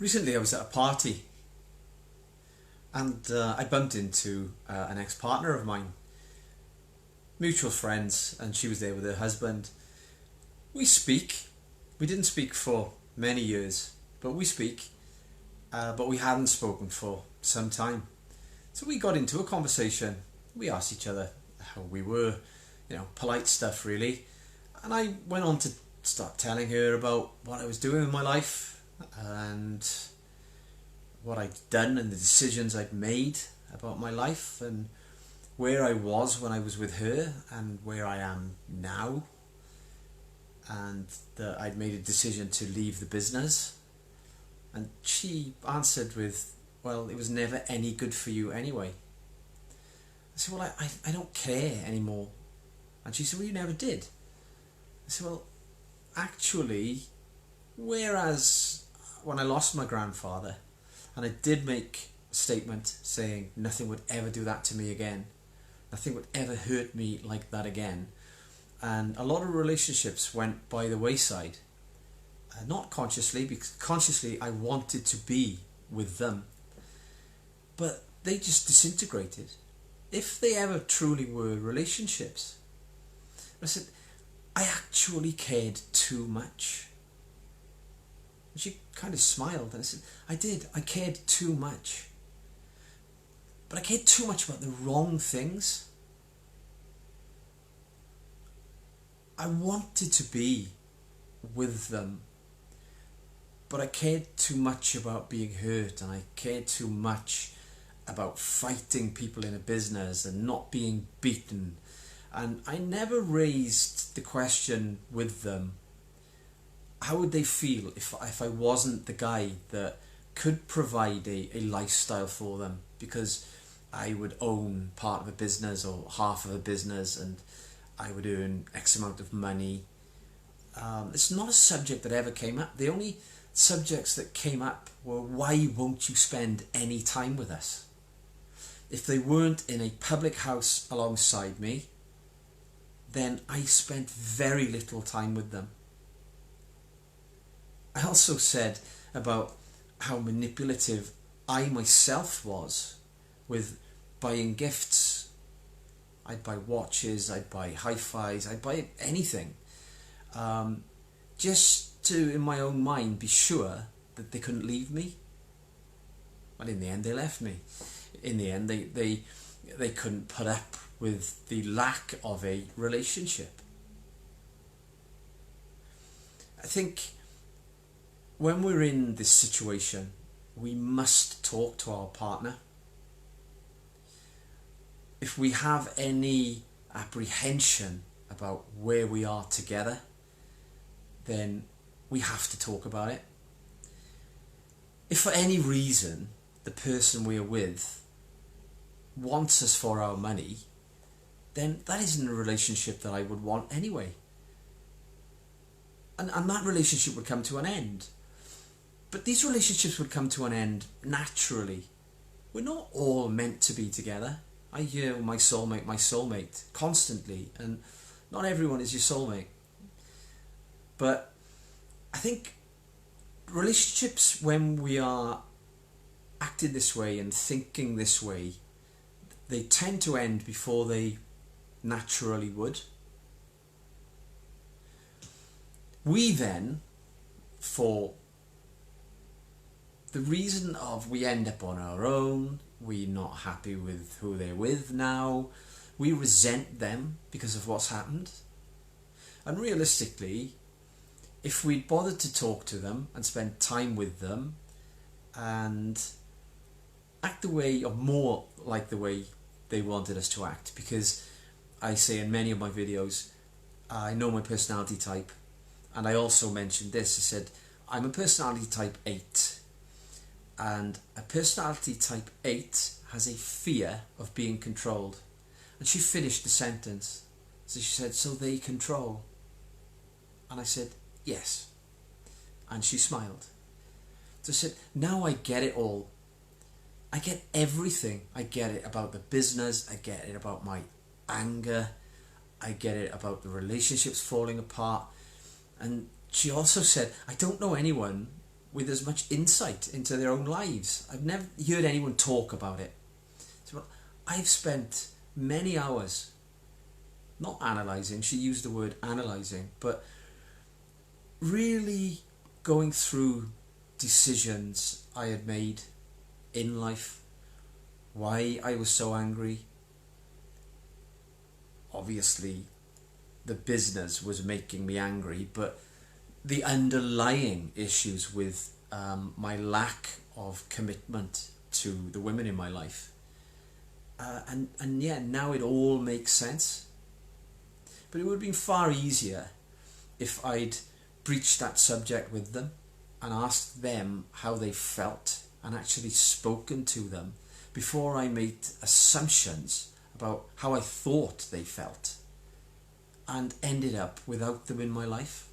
Recently I was at a party and I bumped into an ex-partner of mine, mutual friends, and she was there with her husband. We speak. We didn't speak for many years, but we speak. But we hadn't spoken for some time. So we got into a conversation. We asked each other how we were, polite stuff really. And I went on to start telling her about what I was doing in my life and what I'd done and the decisions I'd made about my life and where I was when I was with her and where I am now, and that I'd made a decision to leave the business. And she answered with, well, it was never any good for you anyway. I said, well, I don't care anymore. And she said, well, you never did. I said, well, actually, whereas when I lost my grandfather, and I did make a statement saying nothing would ever do that to me again, nothing would ever hurt me like that again, and a lot of relationships went by the wayside, not consciously, because consciously I wanted to be with them, but they just disintegrated. If they ever truly were relationships, I said, I actually cared too much. And she kind of smiled and I said, I did, I cared too much. But I cared too much about the wrong things. I wanted to be with them, but I cared too much about being hurt, and I cared too much about fighting people in a business and not being beaten. And I never raised the question with them, how would they feel if I wasn't the guy that could provide a lifestyle for them, because I would own part of a business or half of a business and I would earn X amount of money. It's not a subject that ever came up. The only subjects that came up were, why won't you spend any time with us? If they weren't in a public house alongside me, then I spent very little time with them. I also said about how manipulative I myself was with buying gifts. I'd buy watches, I'd buy hi-fis, I'd buy anything, just to, in my own mind, be sure that they couldn't leave me. Well, in the end, they left me. In the end, they couldn't put up with the lack of a relationship. I think when we're in this situation, we must talk to our partner. If we have any apprehension about where we are together, then we have to talk about it. If for any reason the person we are with wants us for our money, then that isn't a relationship that I would want anyway. And that relationship would come to an end. But these relationships would come to an end naturally. We're not all meant to be together. I hear my soulmate constantly, and not everyone is your soulmate. But I think relationships, when we are acting this way and thinking this way, they tend to end before they naturally would. We then, for the reason of we end up on our own, we're not happy with who they're with now, we resent them because of what's happened. And realistically, if we'd bothered to talk to them and spend time with them and act the way, or more like the way they wanted us to act, because I say in many of my videos, I know my personality type, and I also mentioned this, I said, I'm a personality type 8. And a personality type 8 has a fear of being controlled. And she finished the sentence. So she said, so they control? And I said, yes. And she smiled. So I said, now I get it all. I get everything. I get it about the business. I get it about my anger. I get it about the relationships falling apart. And she also said, I don't know anyone with as much insight into their own lives. I've never heard anyone talk about it. So I've spent many hours not analysing, she used the word analysing, but really going through decisions I had made in life, why I was so angry. Obviously, the business was making me angry, but the underlying issues with my lack of commitment to the women in my life. And yeah, now it all makes sense. But it would have been far easier if I'd breached that subject with them and asked them how they felt and actually spoken to them before I made assumptions about how I thought they felt and ended up without them in my life.